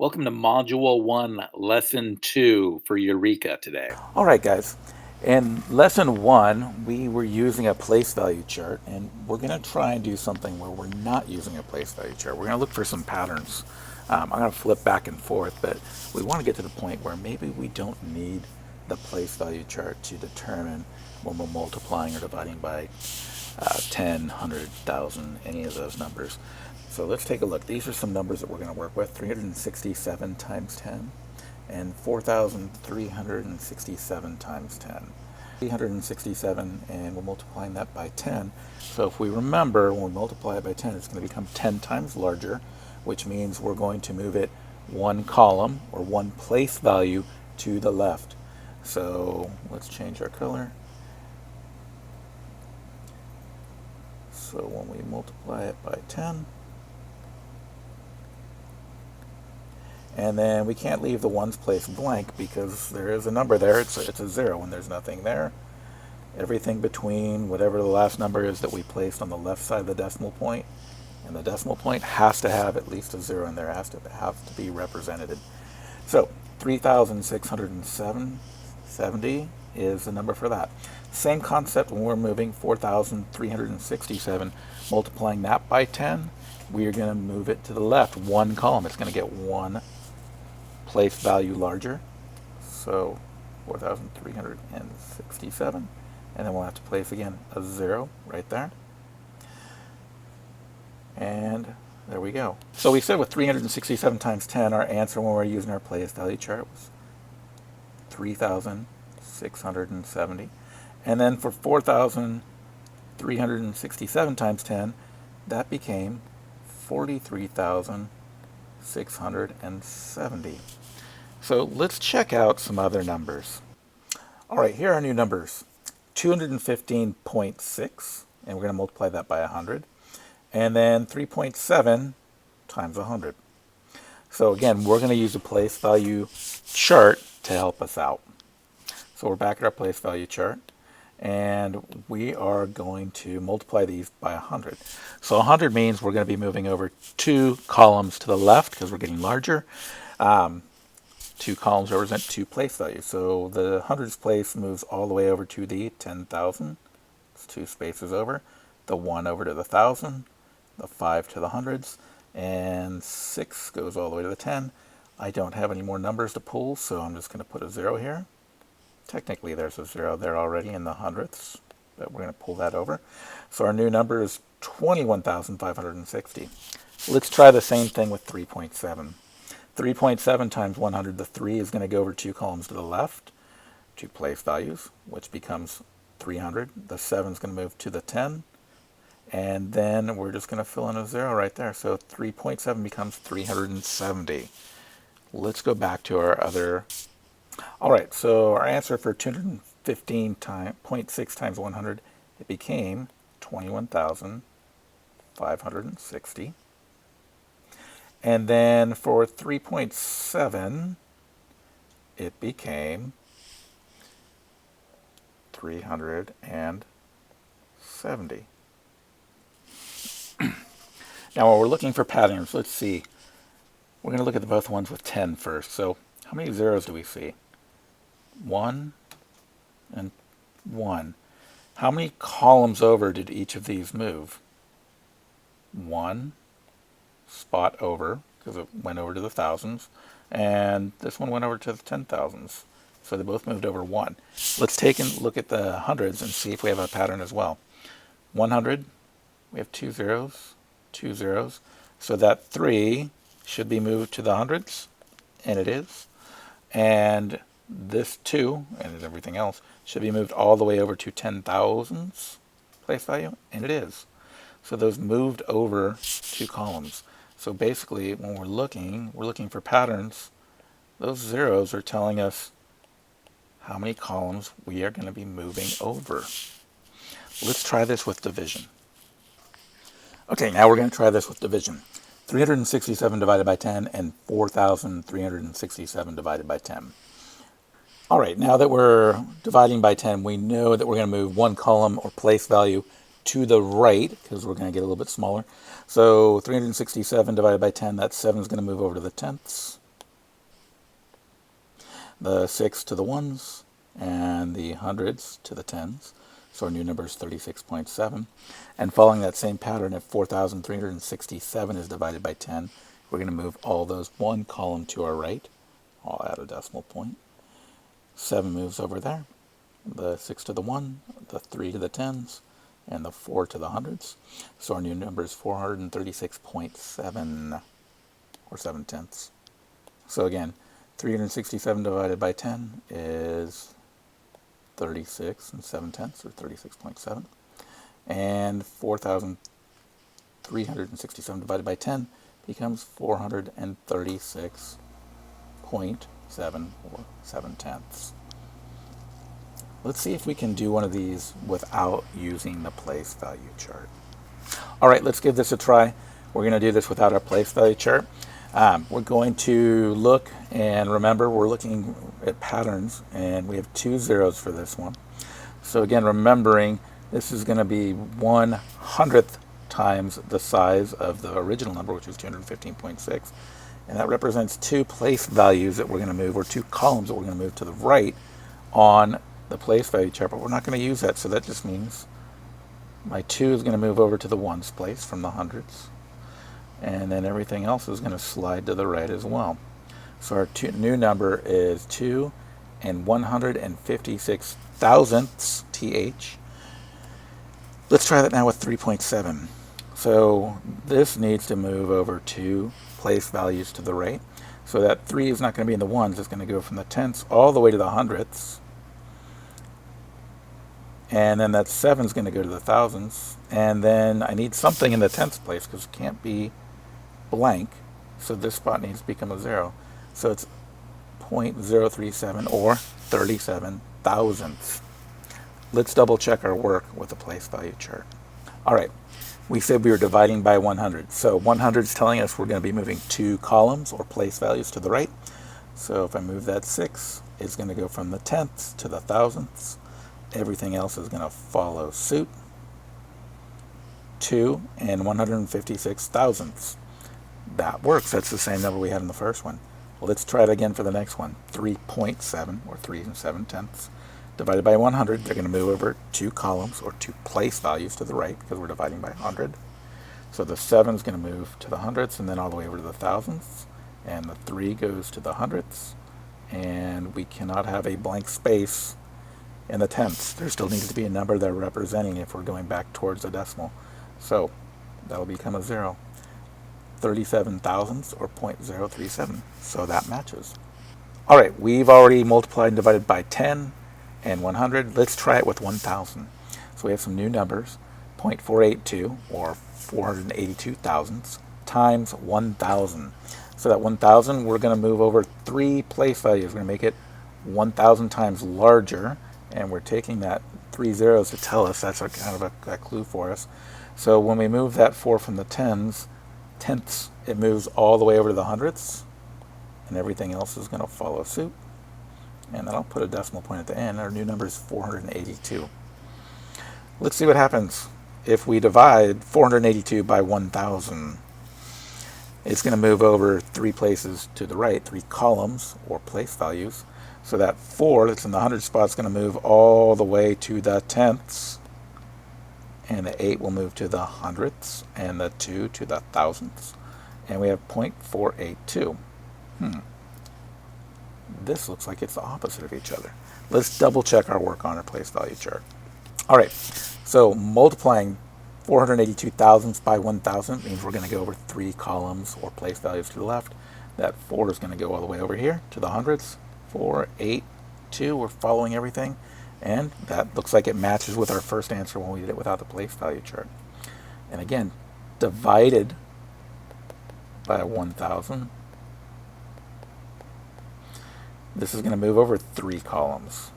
Welcome to Module 1, Lesson 2 for Eureka today. All right, guys. In lesson one, we were using a place value chart, and we're going to try and do something where we're not using a place value chart. We're going to look for some patterns. I'm going to flip back and forth, but we want to get to the point where maybe we don't need the place value chart to determine when we're multiplying or dividing by 10, 100, 1,000, any of those numbers. So let's take a look. These are some numbers that we're going to work with. 367 times 10 and 4,367 times 10. 367, and we're multiplying that by 10. So if we remember, when we multiply it by 10, it's going to become 10 times larger, which means we're going to move it one column or one place value to the left. So let's change our color. So when we multiply it by 10, and then we can't leave the ones place blank because there is a number there. It's a 0 when there's nothing there. Everything between whatever the last number is that we placed on the left side of the decimal point and the decimal point has to have at least a 0 in there. It has to be represented. So 3,670 is the number for that. Same concept when we're moving 4,367, multiplying that by 10, we are going to move it to the left one column. It's going to get one place value larger. So 4,367, and then we'll have to place again a 0 right there. And there we go. So we said with 367 times 10, our answer when we're using our place value chart was 3,670. And then for 4,367 times 10, that became 43,670. So let's check out some other numbers. All right, here are our new numbers. 215.6, and we're going to multiply that by 100. And then 3.7 times 100. So again, we're going to use a place value chart to help us out. So we're back at our place value chart, and we are going to multiply these by 100. So 100 means we're going to be moving over 2 columns to the left because we're getting larger. 2 columns represent 2 place values. So the hundreds place moves all the way over to the 10,000. It's 2 spaces over. The 1 over to the 1,000. The 5 to the hundreds. And 6 goes all the way to the 10. I don't have any more numbers to pull, so I'm just going to put a 0 here. Technically, there's a 0 there already in the hundredths, but we're going to pull that over. So our new number is 21,560. Let's try the same thing with 3.7. 3.7 times 100, the 3 is going to go over 2 columns to the left, 2 place values, which becomes 300. The 7 is going to move to the 10, and then we're just going to fill in a 0 right there. So 3.7 becomes 370. Let's go back to our other. All right, so our answer for 215.6 times 100, it became 21,560. And then for 3.7, it became 370. Now, while we're looking for patterns, let's see. We're going to look at both ones with 10 first. So how many zeros do we see? 1 and 1. How many columns over did each of these move? 1 spot over, because it went over to the thousands, and this one went over to the 10,000s. So they both moved over 1. Let's take a look at the hundreds and see if we have a pattern as well. 100, we have 2 zeros, 2 zeros. So that 3 should be moved to the hundreds, and it is. And this 2, and everything else, should be moved all the way over to 10,000s place value, and it is. So those moved over 2 columns. So basically, when we're looking for patterns. Those zeros are telling us how many columns we are going to be moving over. Let's try this with division. Okay, now we're going to try this with division. 367 divided by 10 and 4,367 divided by 10. All right, now that we're dividing by 10, we know that we're going to move 1 column or place value to the right, because we're going to get a little bit smaller. So 367 divided by 10, that 7 is going to move over to the tenths. the 6 to the 1s, and the hundreds to the 10s. So our new number is 36.7. And following that same pattern, if 4,367 is divided by 10, we're going to move all those one column to our right. I'll add a decimal point. 7 moves over there. The 6 to the 1, the 3 to the 10s, and the 4 to the hundreds. So our new number is 436.7, or 7/10. So again, 367 divided by 10 is 36 and 7/10, or 36.7. And 4,367 divided by 10 becomes 436.7, or 7/10. Let's see if we can do one of these without using the place value chart. All right, let's give this a try. We're going to do this without our place value chart. We're going to look, and remember, we're looking at patterns, and we have 2 zeros for this one. So again, remembering, this is going to be 1/100th times the size of the original number, which was 215.6. And that represents 2 place values that we're going to move, or 2 columns that we're going to move to the right on the place value chart, but we're not going to use that, so that just means my 2 is going to move over to the ones place from the hundreds, and then everything else is going to slide to the right as well. So our new number is 2 and 156 thousandths, TH. Let's try that now with 3.7. So this needs to move over 2 place values to the right. So that 3 is not going to be in the ones, it's going to go from the tenths all the way to the hundredths. And then that 7 is going to go to the thousands. And then I need something in the tenths place because it can't be blank. So this spot needs to become a 0. So it's 0.037, or 37 thousandths. Let's double check our work with the place value chart. All right, we said we were dividing by 100. So 100 is telling us we're going to be moving 2 columns or place values to the right. So if I move that 6, it's going to go from the tenths to the thousandths. Everything else is going to follow suit. 2 and 156 thousandths. That works. That's the same number we had in the first one. Well, let's try it again for the next one. 3.7, or 3 and 7/10, divided by 100. They're going to move over 2 columns, or 2 place values to the right, because we're dividing by 100. So the 7 is going to move to the hundredths, and then all the way over to the thousandths. And the 3 goes to the hundredths. And we cannot have a blank space in the tenths. There still needs to be a number they're representing if we're going back towards a decimal. So that'll become a 0. 37 thousandths, or 0.037. So that matches. All right, we've already multiplied and divided by 10 and 100. Let's try it with 1,000. So we have some new numbers. 0.482, or 482 thousandths, times 1,000. So that 1,000, we're going to move over 3 place values. We're going to make it 1,000 times larger. And we're taking that 3 zeros to tell us. That's kind of a clue for us. So when we move that 4 from the tenths, it moves all the way over to the hundredths, and everything else is going to follow suit. And then I'll put a decimal point at the end. Our new number is 482. Let's see what happens if we divide 482 by 1,000. It's going to move over 3 places to the right, 3 columns or place values. So that 4 that's in the hundred spot is going to move all the way to the tenths, and the 8 will move to the hundredths, and the 2 to the thousandths, and we have 0.482. This looks like it's the opposite of each other. Let's double check our work on our place value chart. All right, so multiplying 482 thousandths by 1,000 means we're going to go over 3 columns or place values to the left. That 4 is going to go all the way over here to the hundredths. 4, 8, 2, we're following everything, and that looks like it matches with our first answer when we did it without the place value chart. And again, divided by 1,000, this is going to move over 3 columns.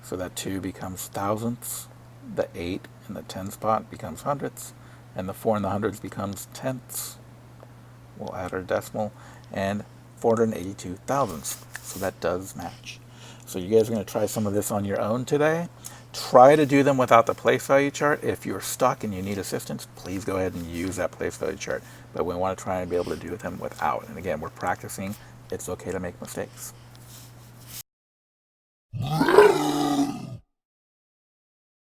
So that 2 becomes thousandths, the 8 in the 10 spot becomes hundredths, and the 4 in the hundreds becomes tenths. We'll add our decimal, and 482 thousandths. So that does match. So you guys are going to try some of this on your own today. Try to do them without the place value chart. If you're stuck and you need assistance, please go ahead and use that place value chart. But we want to try and be able to do them without. And again, we're practicing. It's okay to make mistakes.